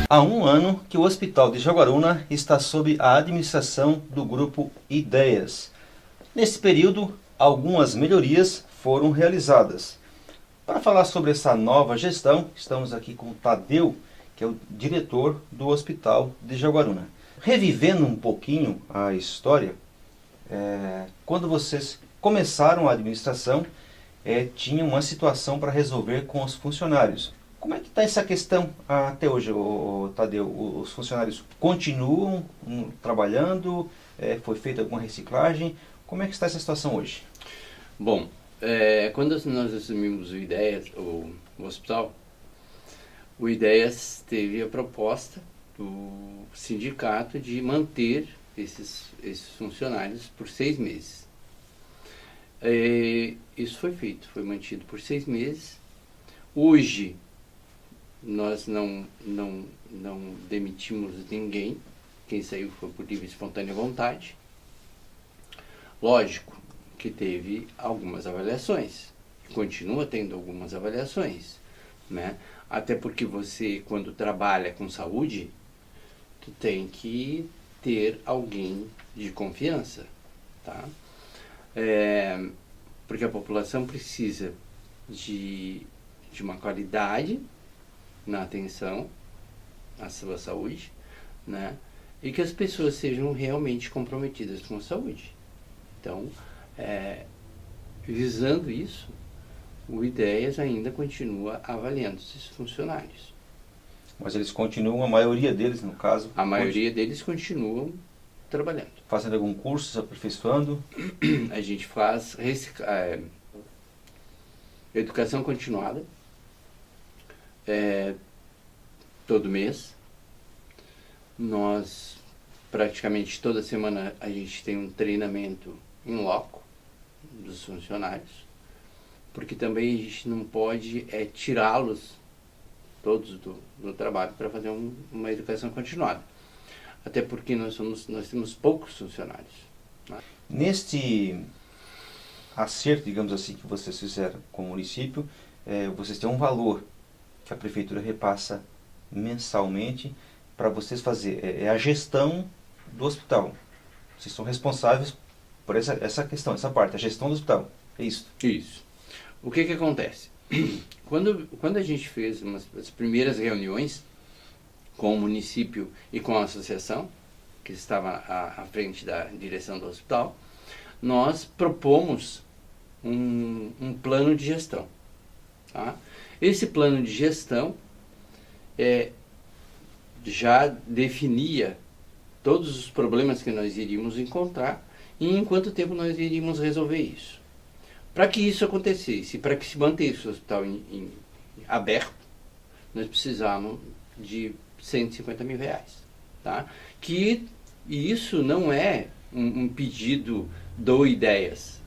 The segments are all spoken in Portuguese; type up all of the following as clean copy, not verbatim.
Há um ano que o Hospital de Jaguaruna está sob a administração do Grupo Ideias. Nesse período, algumas melhorias foram realizadas. Para falar sobre essa nova gestão, estamos aqui com o Tadeu, que é o diretor do Hospital de Jaguaruna. Revivendo um pouquinho a história, quando vocês começaram a administração, tinha uma situação para resolver com os funcionários. Como é que está essa questão até hoje, Tadeu? Os funcionários continuam trabalhando? Foi feita alguma reciclagem? Como é que está essa situação hoje? Bom, quando nós assumimos o Ideias, o hospital, o Ideias teve a proposta do sindicato de manter esses funcionários por 6 meses. Isso foi feito, foi mantido por 6 meses. Hoje, nós não demitimos ninguém, quem saiu foi por livre e espontânea vontade. Lógico que teve algumas avaliações, continua tendo algumas avaliações, né? Até porque você, quando trabalha com saúde, tu tem que ter alguém de confiança, tá? Porque a população precisa de uma qualidade na atenção à sua saúde, né? E que as pessoas sejam realmente comprometidas com a saúde. Então, visando isso, o Ideias ainda continua avaliando esses funcionários. Mas eles continuam, a maioria deles, no caso? A maioria deles continuam trabalhando. Fazendo algum curso, se aperfeiçoando? A gente faz educação continuada, todo mês. Nós, praticamente toda semana, a gente tem um treinamento em loco dos funcionários, porque também a gente não pode tirá-los todos do trabalho para fazer uma educação continuada. Até porque nós temos poucos funcionários, né? Neste acerto, digamos assim, que vocês fizeram com o município, vocês têm um valor que a prefeitura repassa mensalmente para vocês fazer. É a gestão do hospital. Vocês são responsáveis por essa questão, essa parte, a gestão do hospital. É isso? Isso. O que acontece? Quando a gente fez as primeiras reuniões com o município e com a associação, que estava à frente da direção do hospital, nós propomos um plano de gestão. Tá? Esse plano de gestão já definia todos os problemas que nós iríamos encontrar e em quanto tempo nós iríamos resolver isso. Para que isso acontecesse, para que se mantesse o hospital aberto, nós precisávamos de R$150 mil. Tá? E isso não é um pedido do Ideias,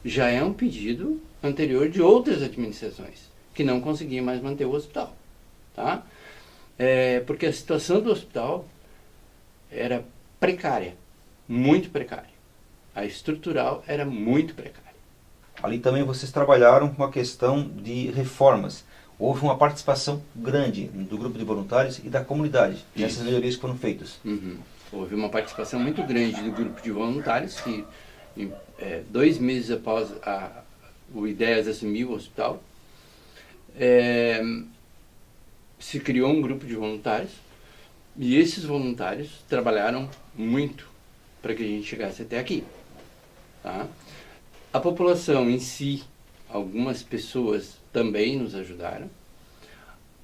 já é um pedido anterior de outras administrações que não conseguiam mais manter o hospital. Tá? Porque a situação do hospital era precária, muito precária. A estrutural era muito precária. Ali também vocês trabalharam com a questão de reformas. Houve uma participação grande do grupo de voluntários e da comunidade nessas melhorias que foram feitas. Uhum. Houve uma participação muito grande do grupo de voluntários que, 2 meses após o Ideias assumir o hospital, se criou um grupo de voluntários e esses voluntários trabalharam muito para que a gente chegasse até aqui. Tá? A população em si, algumas pessoas também nos ajudaram.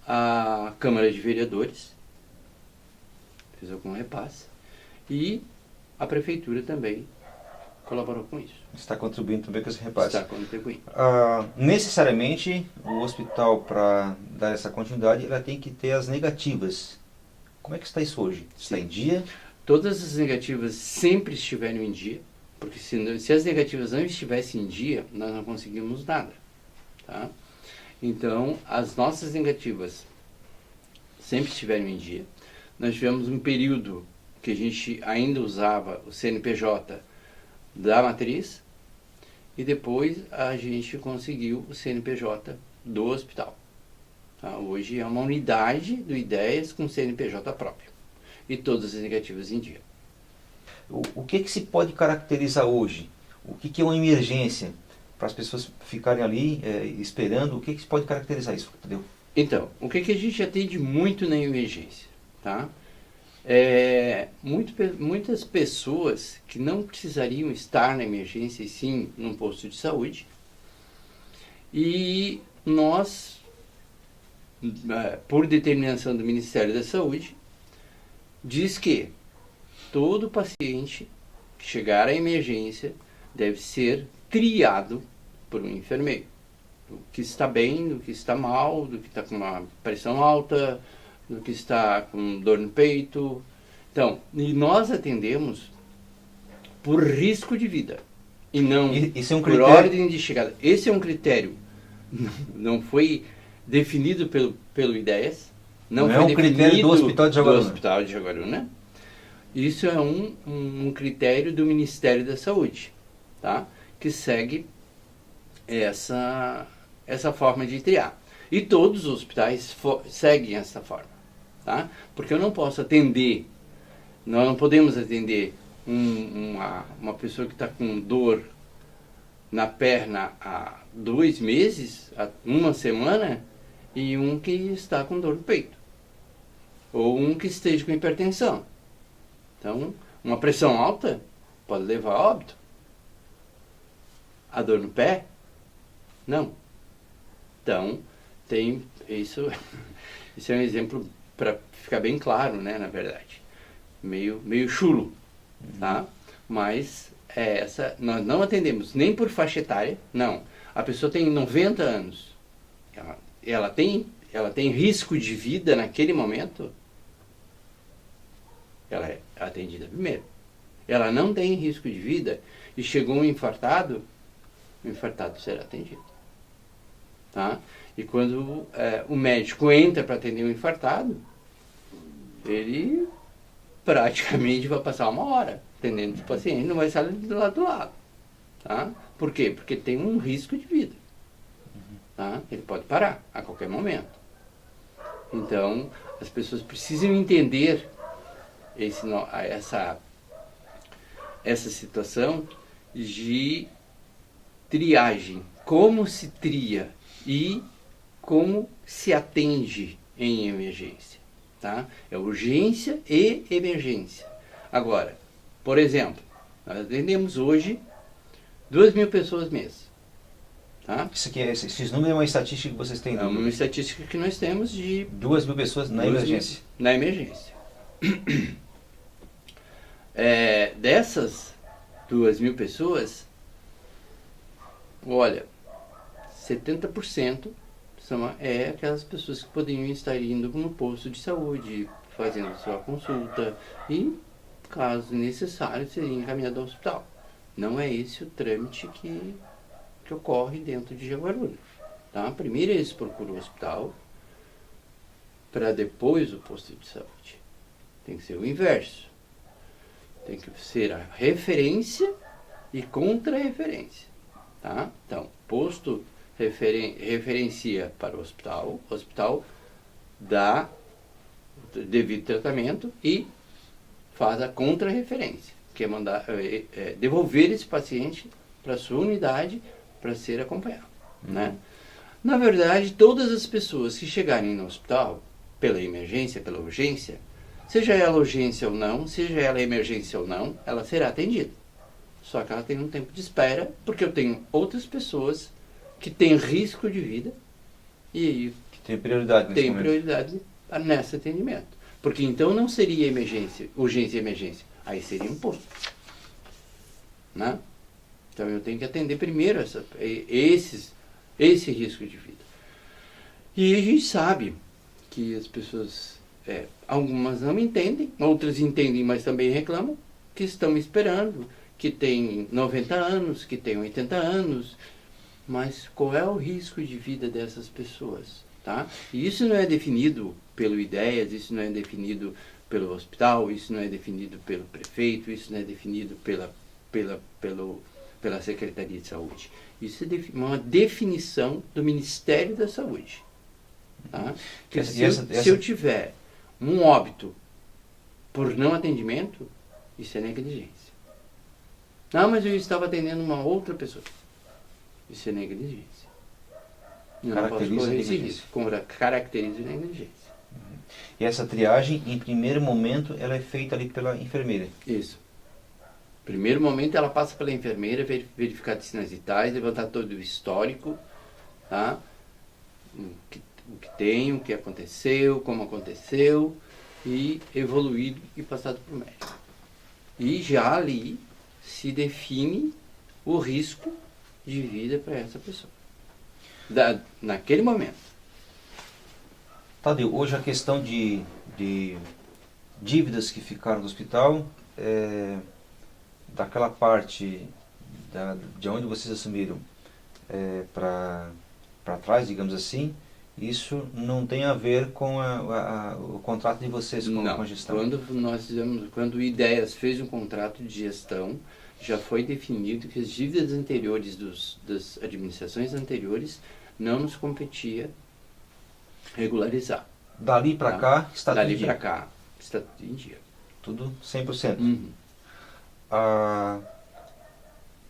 A Câmara de Vereadores fez algum repasse e a Prefeitura também colaborou com isso. Está contribuindo também com esse repasse. Está contribuindo. Necessariamente, o hospital, para dar essa continuidade, ela tem que ter as negativas. Como é que está isso hoje? Está em dia? Todas as negativas sempre estiveram em dia, porque se as negativas não estivessem em dia, nós não conseguimos nada. Tá? Então, as nossas negativas sempre estiveram em dia. Nós tivemos um período que a gente ainda usava o CNPJ da matriz e depois a gente conseguiu o CNPJ do hospital. Tá? Hoje é uma unidade do IDEAS com CNPJ próprio. E todas as negativas em dia. O que se pode caracterizar hoje? O que é uma emergência? Para as pessoas ficarem ali esperando, o que se pode caracterizar isso? Entendeu? Então, o que a gente atende muito na emergência? Tá? Muitas pessoas que não precisariam estar na emergência, e sim num posto de saúde, e nós, por determinação do Ministério da Saúde, diz que todo paciente que chegar à emergência deve ser triado por um enfermeiro. Do que está bem, do que está mal, do que está com uma pressão alta, do que está com dor no peito. Então, e nós atendemos por risco de vida e não isso é um por critério... ordem de chegada. Esse é um critério, não foi definido pelo IDEAS, não foi é um critério do Hospital de Jaguaruna. Do Hospital de Jaguaruna. Isso é um critério do Ministério da Saúde, tá? Que segue essa forma de triar. E todos os hospitais seguem essa forma, tá? Porque eu não posso atender, nós não podemos atender uma pessoa que está com dor na perna há 2 meses, há 1 semana, e um que está com dor no peito. Ou um que esteja com hipertensão. Então, uma pressão alta pode levar a óbito. A dor no pé? Não. Então, isso é um exemplo para ficar bem claro, né, na verdade. Meio chulo, tá? Mas nós não atendemos nem por faixa etária, não. A pessoa tem 90 anos, ela tem risco de vida naquele momento, ela é atendida primeiro. Ela não tem risco de vida e chegou um infartado, o infartado será atendido. Tá? E quando o médico entra para atender um infartado, ele praticamente vai passar 1 hora atendendo o paciente, não vai sair do lado. Tá? Por quê? Porque tem um risco de vida. Tá? Ele pode parar a qualquer momento. Então, as pessoas precisam entender essa situação de triagem, como se tria e como se atende em emergência, tá? É urgência e emergência. Agora, por exemplo, nós atendemos hoje 2.000 pessoas mês, tá? Esses números é uma estatística que vocês têm? É uma estatística que nós temos de 2.000 pessoas na emergência. Na emergência. Dessas 2.000 pessoas, olha, 70% são aquelas pessoas que poderiam estar indo no posto de saúde, fazendo sua consulta e, caso necessário, seria encaminhado ao hospital. Não é esse o trâmite que ocorre dentro de Jaguaruna. Tá? Primeiro eles procuram o hospital, para depois o posto de saúde. Tem que ser o inverso. Tem que ser a referência e contra-referência. Tá? Então, posto referencia para o hospital dá o devido tratamento e faz a contra-referência, que é devolver esse paciente para a sua unidade para ser acompanhado. Né? Na verdade, todas as pessoas que chegarem no hospital pela emergência, pela urgência, seja ela urgência ou não, seja ela emergência ou não, ela será atendida. Só que ela tem um tempo de espera, porque eu tenho outras pessoas que têm risco de vida e aí tem prioridade nesse atendimento. Porque então não seria urgência e emergência, aí seria um posto. Né? Então eu tenho que atender primeiro esse risco de vida. E a gente sabe que as pessoas, algumas não entendem, outras entendem, mas também reclamam, que estão esperando, que tem 90 anos, que tem 80 anos, mas qual é o risco de vida dessas pessoas? Tá? E isso não é definido pelo IDEAS, isso não é definido pelo hospital, isso não é definido pelo prefeito, isso não é definido pela Secretaria de Saúde. Isso é uma definição do Ministério da Saúde. Tá? Porque se eu tiver um óbito por não atendimento, isso é negligência. Não, mas eu estava atendendo uma outra pessoa. Isso é negligência. Eu não posso correr esse risco. Caracteriza negligência. E essa triagem, em primeiro momento, ela é feita ali pela enfermeira. Isso. Primeiro momento, ela passa pela enfermeira, verificar sinais vitais, levantar todo o histórico, tá? O que tem, o que aconteceu, como aconteceu, e evoluído e passado para o médico. E já ali se define o risco de vida para essa pessoa. Naquele momento. Tadeu, hoje a questão de dívidas que ficaram no hospital, daquela parte de onde vocês assumiram para trás, digamos assim, isso não tem a ver com o contrato de vocês com a gestão? Quando o Ideias fez um contrato de gestão, já foi definido que as dívidas anteriores das administrações anteriores não nos competia regularizar. Dali para cá está tudo em dia? Dali para cá está tudo em dia. Tudo 100%. Uhum.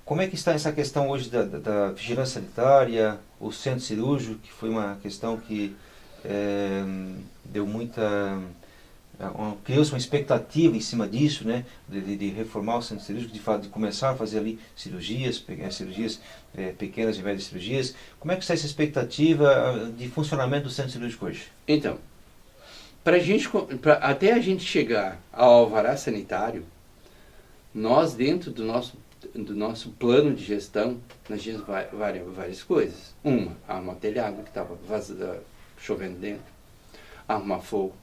Como é que está essa questão hoje da vigilância sanitária, o centro cirúrgico, que foi uma questão que deu criou-se uma expectativa em cima disso, né, de reformar o centro cirúrgico, de começar a fazer ali cirurgias pequenas e médias cirurgias. Como é que está essa expectativa de funcionamento do centro cirúrgico hoje? Então, até a gente chegar ao alvará sanitário, nós dentro do nosso plano de gestão, nós tínhamos várias coisas. Arrumar telhado que estava chovendo dentro, arrumar fogo,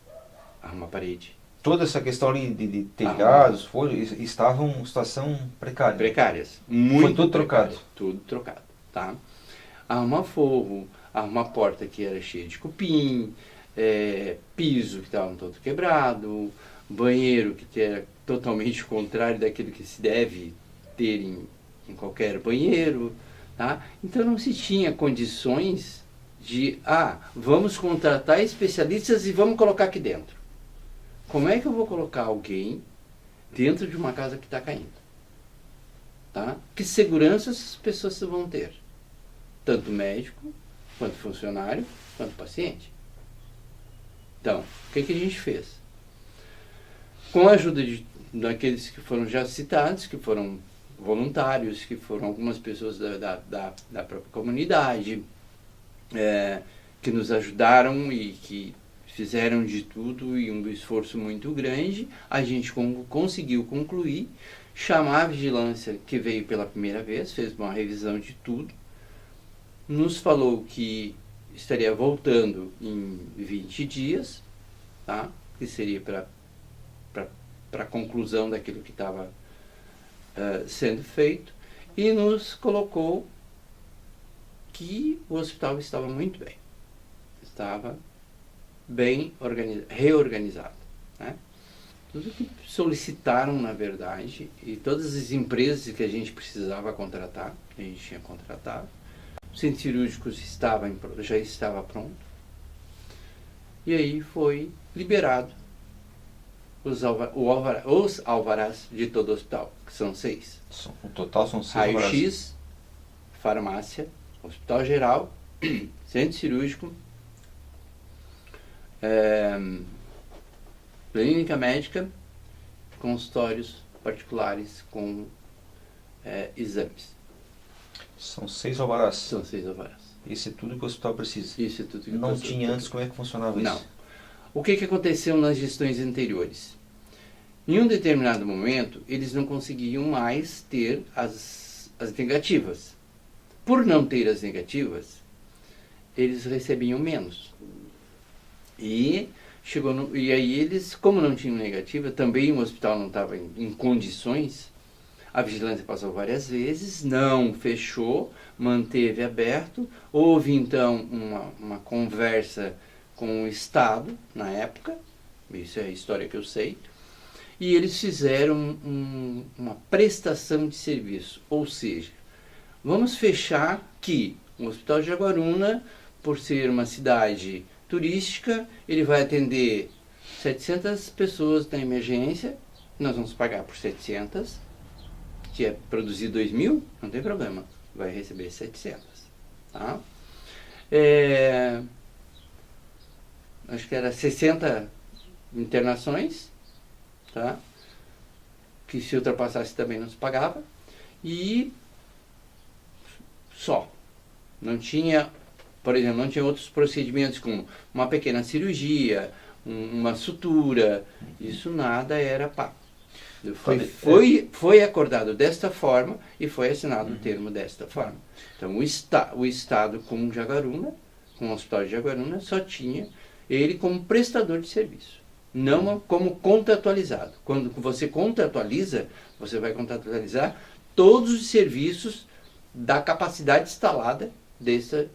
arrumar parede. Toda essa questão ali de telhados estavam em situação precária. Precárias. Muito foi tudo trocado. Tudo trocado, tá? Arrumar forro, arrumar porta que era cheia de cupim, piso que estava todo quebrado, banheiro que era totalmente contrário daquilo que se deve ter em qualquer banheiro, tá? Então não se tinha condições de, vamos contratar especialistas e vamos colocar aqui dentro. Como é que eu vou colocar alguém dentro de uma casa que está caindo? Tá? Que segurança essas pessoas vão ter? Tanto médico, quanto funcionário, quanto paciente. Então, o que a gente fez? Com a ajuda daqueles que foram já citados, que foram voluntários, que foram algumas pessoas da própria comunidade, que nos ajudaram e que fizeram de tudo e um esforço muito grande, a gente conseguiu concluir, chamar a vigilância que veio pela primeira vez, fez uma revisão de tudo, nos falou que estaria voltando em 20 dias, tá? Que seria para a conclusão daquilo que estava sendo feito, e nos colocou que o hospital estava muito bem, estava bem reorganizado, né? Tudo que solicitaram, na verdade, e todas as empresas que a gente precisava contratar, que a gente tinha contratado, o centro cirúrgico já estava pronto, e aí foi liberado os alvarás de todo o hospital, que são 6. O total são 6 alvarás. Raio-X, farmácia, hospital geral, centro cirúrgico, clínica médica, consultórios particulares com exames. São 6 alvarás. São 6 alvarás. Isso é tudo que o hospital precisa. Isso é tudo que não tinha antes. Como é que funcionava isso? Não. O que aconteceu nas gestões anteriores? Em um determinado momento, eles não conseguiam mais ter as negativas. Por não ter as negativas, eles recebiam menos. E aí eles, como não tinham negativa, também o hospital não estava em condições, a vigilância passou várias vezes, não fechou, manteve aberto. Houve então uma conversa com o Estado, na época, isso é a história que eu sei, e eles fizeram uma prestação de serviço, ou seja, vamos fechar que o Hospital de Jaguaruna, por ser uma cidade turística, ele vai atender 700 pessoas na emergência, nós vamos pagar por 700, que é produzir 2.000, não tem problema, vai receber 700. Tá? Acho que era 60 internações, tá? Que se ultrapassasse também não se pagava, e só. Não tinha, por exemplo, não tinha outros procedimentos como uma pequena cirurgia, uma sutura, isso nada era pago. Foi acordado desta forma e foi assinado o termo desta forma. Então o Estado com Jaguaruna, com o Hospital de Jaguaruna, só tinha ele como prestador de serviço, não como contratualizado. Quando você contratualiza, você vai contratualizar todos os serviços da capacidade instalada desse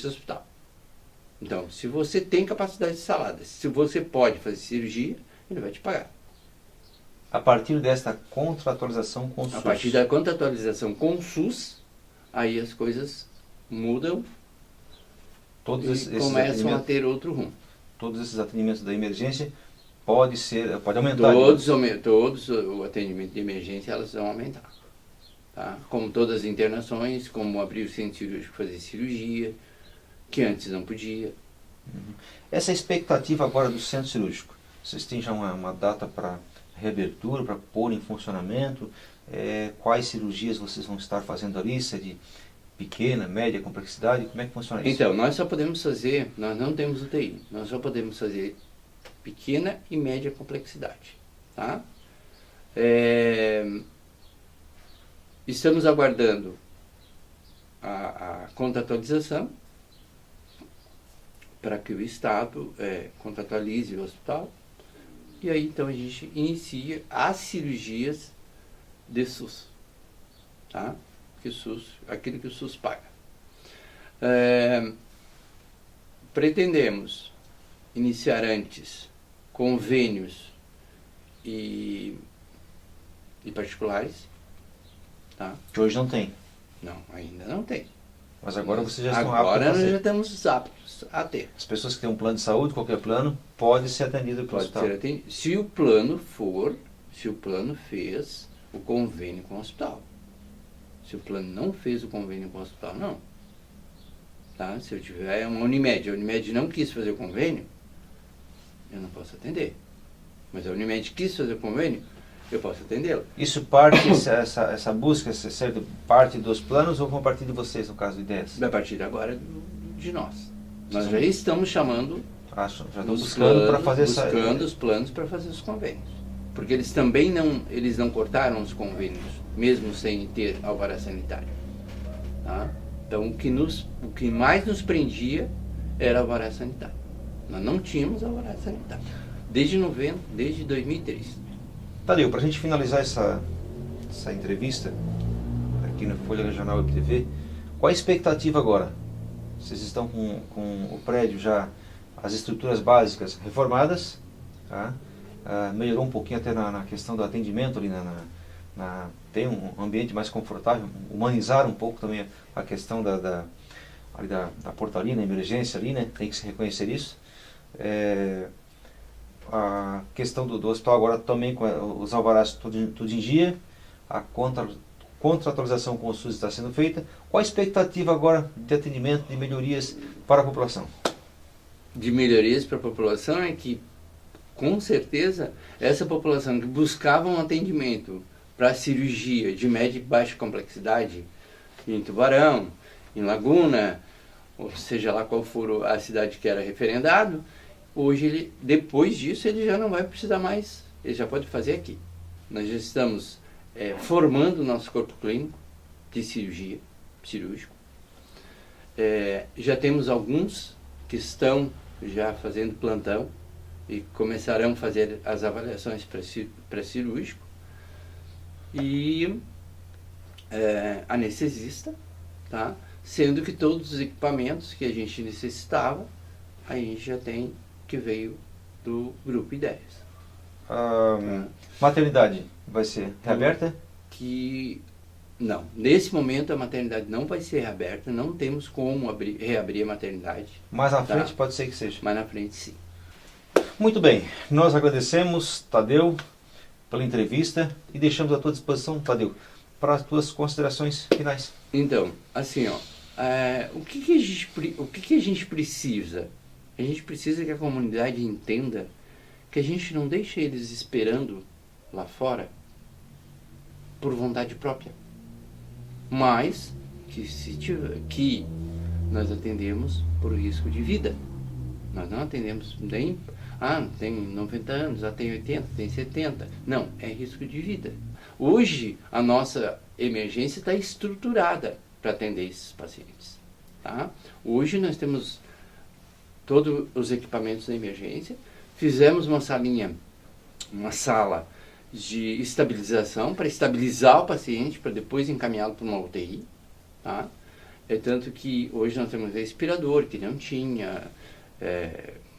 hospital. Então, se você tem capacidade instalada, se você pode fazer cirurgia, ele vai te pagar. A partir desta contratualização com o SUS. A partir da contratualização com o SUS, aí as coisas mudam e começam a ter outro rumo. Todos esses atendimentos da emergência pode aumentar. Todos o atendimento de emergência elas vão aumentar. Tá? Como todas as internações, como abrir o centro cirúrgico, fazer cirurgia, que antes não podia. Essa expectativa agora do centro cirúrgico, vocês têm já uma data para reabertura, para pôr em funcionamento? Quais cirurgias vocês vão estar fazendo ali? Se é de pequena, média complexidade? Como é que funciona isso? Então, nós não temos UTI, nós só podemos fazer pequena e média complexidade. Tá? Estamos aguardando a contratualização para que o Estado contratualize o hospital. E aí, então, a gente inicia as cirurgias de SUS. Tá? Aquilo que o SUS paga. Pretendemos iniciar antes convênios e particulares. Tá? Que hoje não tem. Não, ainda não tem. Mas agora vocês já estão aptos a fazer. Agora nós já estamos aptos a ter. As pessoas que têm um plano de saúde, qualquer plano, pode ser atendido pelo hospital. Pode ser atendido. Se o plano fez o convênio com o hospital. Se o plano não fez o convênio com o hospital, não. Tá? Se eu tiver uma Unimed, a Unimed não quis fazer o convênio, eu não posso atender. Mas a Unimed quis fazer o convênio, eu posso atendê-la. Isso essa busca, parte dos planos ou vão partir de vocês, no caso de ideias? Vai partir agora de nós. Nós já estamos chamando, já estão buscando para fazer os planos para fazer os convênios. Porque eles também não cortaram os convênios, mesmo sem ter alvará sanitário. Tá? Então o que mais nos prendia era alvará sanitário. Nós não tínhamos alvará sanitário. Desde 2003. Tadeu, para a gente finalizar essa entrevista aqui no Folha Regional Web TV, qual a expectativa agora? Vocês estão com o prédio já, as estruturas básicas reformadas, tá? Melhorou um pouquinho até na questão do atendimento ali, tem um ambiente mais confortável, humanizaram um pouco também a questão da portaria, na emergência ali, né? Tem que se reconhecer isso. A questão do hospital agora também com os alvarás tudo em dia, a contratualização com o SUS está sendo feita. Qual a expectativa agora de atendimento, de melhorias para a população? De melhorias para a população é que, com certeza, essa população que buscava um atendimento para cirurgia de média e baixa complexidade em Tubarão, em Laguna, ou seja lá qual for a cidade que era referendado, hoje, depois disso, ele já não vai precisar mais, ele já pode fazer aqui. Nós já estamos formando o nosso corpo clínico de cirúrgico. Já temos alguns que estão já fazendo plantão e começarão a fazer as avaliações pré-cirúrgico. E anestesista, tá? Sendo que todos os equipamentos que a gente necessitava, a gente já tem, que veio do Grupo Ideias. Maternidade vai ser reaberta? Que Não. Nesse momento a maternidade não vai ser reaberta, não temos como reabrir a maternidade. Mais à Tá. frente pode ser que seja. Mas na frente sim. Muito bem, nós agradecemos, Tadeu, pela entrevista e deixamos à tua disposição, Tadeu, para as tuas considerações finais. Então, assim, ó, o que a gente precisa? A gente precisa que a comunidade entenda que a gente não deixa eles esperando lá fora por vontade própria, mas que nós atendemos por risco de vida. Nós não atendemos nem, tem 90 anos, tem 80, tem 70. Não, é risco de vida. Hoje, a nossa emergência está estruturada para atender esses pacientes. Tá? Hoje nós temos todos os equipamentos da emergência, fizemos uma sala de estabilização para estabilizar o paciente, para depois encaminhá-lo para uma UTI. Tá? É tanto que hoje nós temos respirador, que não tinha,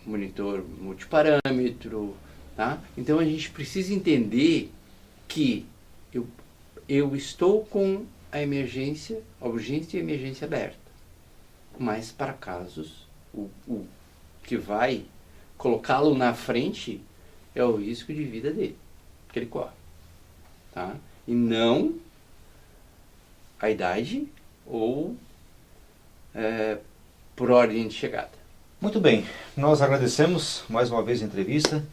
monitor multiparâmetro. Tá? Então a gente precisa entender que eu estou com a urgência e a emergência aberta. Mas para casos, o que vai colocá-lo na frente é o risco de vida dele, que ele corre. Tá? E não a idade ou por ordem de chegada. Muito bem, nós agradecemos mais uma vez a entrevista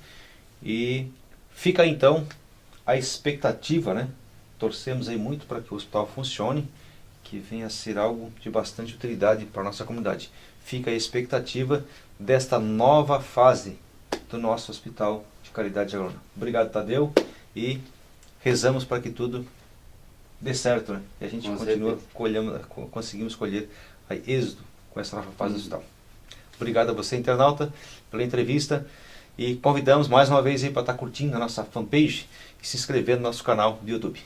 e fica então a expectativa, né? Torcemos aí muito para que o hospital funcione, que venha a ser algo de bastante utilidade para a nossa comunidade. Fica a expectativa desta nova fase do nosso Hospital de Caridade de Jaguaruna. Obrigado, Tadeu, e rezamos para que tudo dê certo, né? E a gente conseguimos colher aí êxito com essa nova fase do hospital. Obrigado a você, internauta, pela entrevista, e convidamos mais uma vez aí para estar curtindo a nossa fanpage e se inscrever no nosso canal do YouTube.